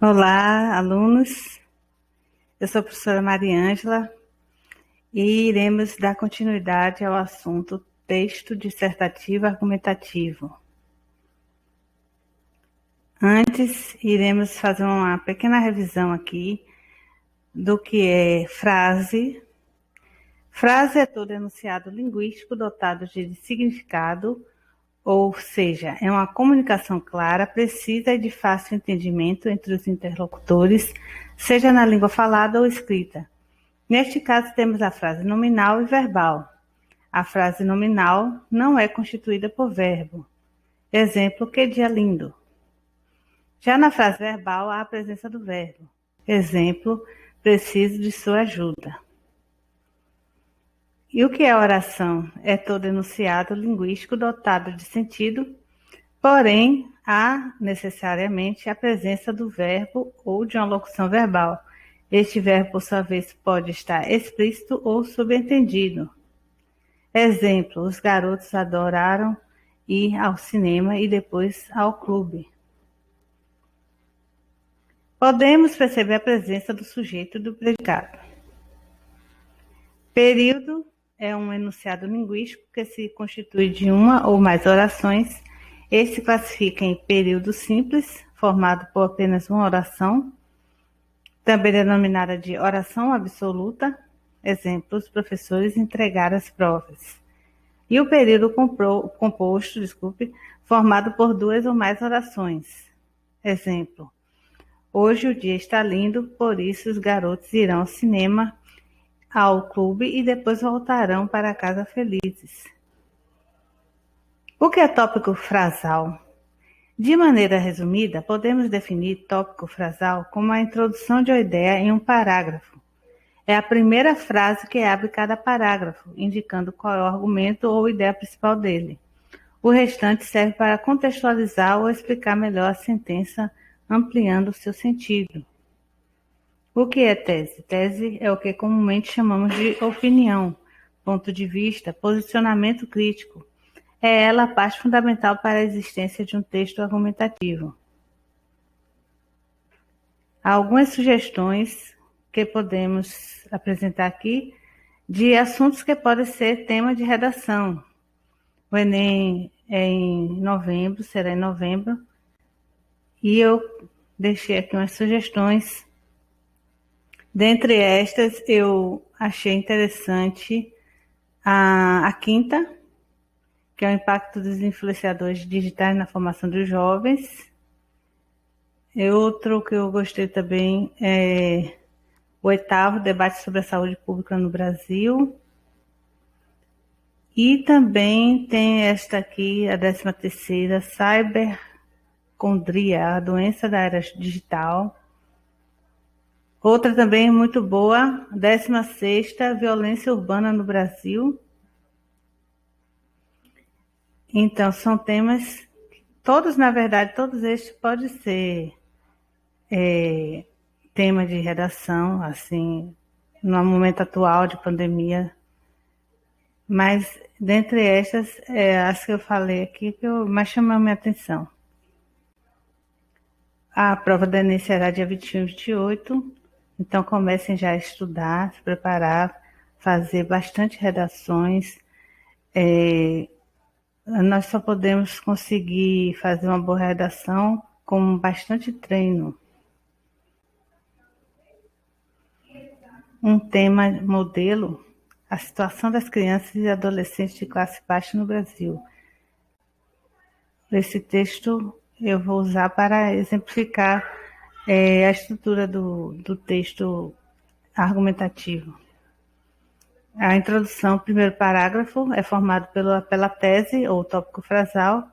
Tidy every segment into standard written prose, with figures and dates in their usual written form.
Olá, alunos. Eu sou a professora Mariângela e iremos dar continuidade ao assunto texto dissertativo argumentativo. Antes, iremos fazer uma pequena revisão aqui do que é frase. Frase é todo enunciado linguístico dotado de significado, ou seja, é uma comunicação clara, precisa e de fácil entendimento entre os interlocutores, seja na língua falada ou escrita. Neste caso, temos a frase nominal e verbal. A frase nominal não é constituída por verbo. Exemplo, que dia lindo. Já na frase verbal, há a presença do verbo. Exemplo, preciso de sua ajuda. E o que é oração? É todo enunciado linguístico dotado de sentido, porém, há necessariamente a presença do verbo ou de uma locução verbal. Este verbo, por sua vez, pode estar explícito ou subentendido. Exemplo, os garotos adoraram ir ao cinema e depois ao clube. Podemos perceber a presença do sujeito e do predicado. Período é um enunciado linguístico que se constitui de uma ou mais orações. Este se classifica em período simples, formado por apenas uma oração, também denominada de oração absoluta. Exemplo, os professores entregaram as provas. E o período composto, formado por duas ou mais orações. Exemplo, hoje o dia está lindo, por isso os garotos irão ao cinema, ao clube e depois voltarão para casa felizes. O que é tópico frasal? De maneira resumida, podemos definir tópico frasal como a introdução de uma ideia em um parágrafo. É a primeira frase que abre cada parágrafo, indicando qual é o argumento ou ideia principal dele. O restante serve para contextualizar ou explicar melhor a sentença, ampliando o seu sentido. O que é tese? Tese é o que comumente chamamos de opinião, ponto de vista, posicionamento crítico. É ela a parte fundamental para a existência de um texto argumentativo. Há algumas sugestões que podemos apresentar aqui de assuntos que podem ser tema de redação. O Enem é em novembro, será em novembro, e eu deixei aqui umas sugestões. Dentre estas, eu achei interessante a quinta, que é o impacto dos influenciadores digitais na formação dos jovens. E outro que eu gostei também é o oitavo, debate sobre a saúde pública no Brasil. E também tem esta aqui, a 13ª, cibercondria, a doença da era digital. Outra também muito boa, 16ª, violência urbana no Brasil. Então, são temas, todos, na verdade, todos estes podem ser tema de redação, assim, no momento atual de pandemia. Mas, dentre estas, as que eu falei aqui, que mais chamou a minha atenção. A prova do Enem será dia 21 e 28, então comecem já a estudar, se preparar, fazer bastante redações. Nós só podemos conseguir fazer uma boa redação com bastante treino. Um tema modelo, a situação das crianças e adolescentes de classe baixa no Brasil. Esse texto eu vou usar para exemplificar a estrutura do texto argumentativo. A introdução, o primeiro parágrafo, é formado pela tese ou tópico frasal,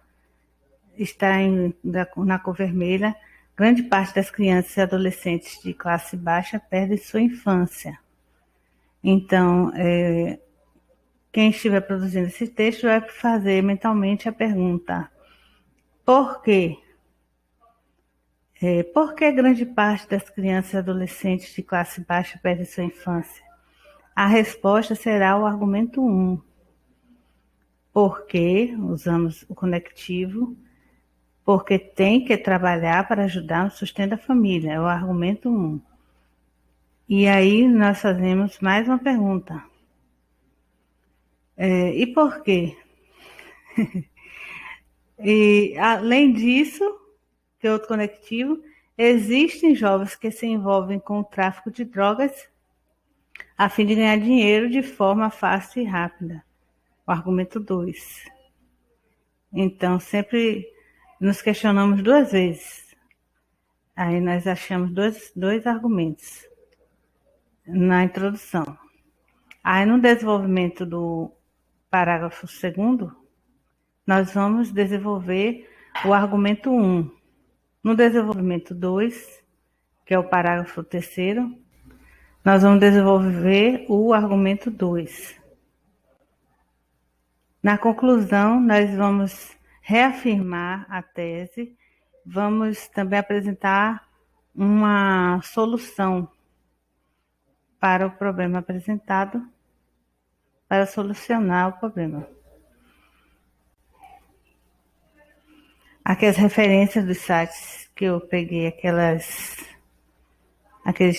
está na cor vermelha. Grande parte das crianças e adolescentes de classe baixa perdem sua infância. Então, quem estiver produzindo esse texto vai fazer mentalmente a pergunta: por quê? Por que grande parte das crianças e adolescentes de classe baixa perdem sua infância? A resposta será o argumento 1. Porque, usamos o conectivo, porque tem que trabalhar para ajudar no sustento da família, é o argumento 1. E aí nós fazemos mais uma pergunta. E por quê? E além disso, que é outro conectivo, existem jovens que se envolvem com o tráfico de drogas a fim de ganhar dinheiro de forma fácil e rápida. O argumento 2. Então, sempre nos questionamos 2 vezes. Aí nós achamos dois argumentos na introdução. Aí no desenvolvimento do parágrafo 2º, nós vamos desenvolver o argumento 1. No desenvolvimento 2, que é o parágrafo 3º, nós vamos desenvolver o argumento 2. Na conclusão, nós vamos reafirmar a tese, vamos também apresentar uma solução para o problema apresentado, para solucionar o problema. Aqui as referências dos sites que eu peguei, aqueles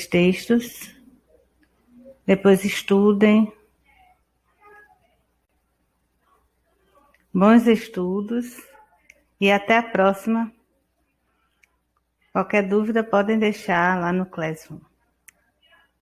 textos. Depois estudem. Bons estudos e até a próxima. Qualquer dúvida podem deixar lá no Classroom.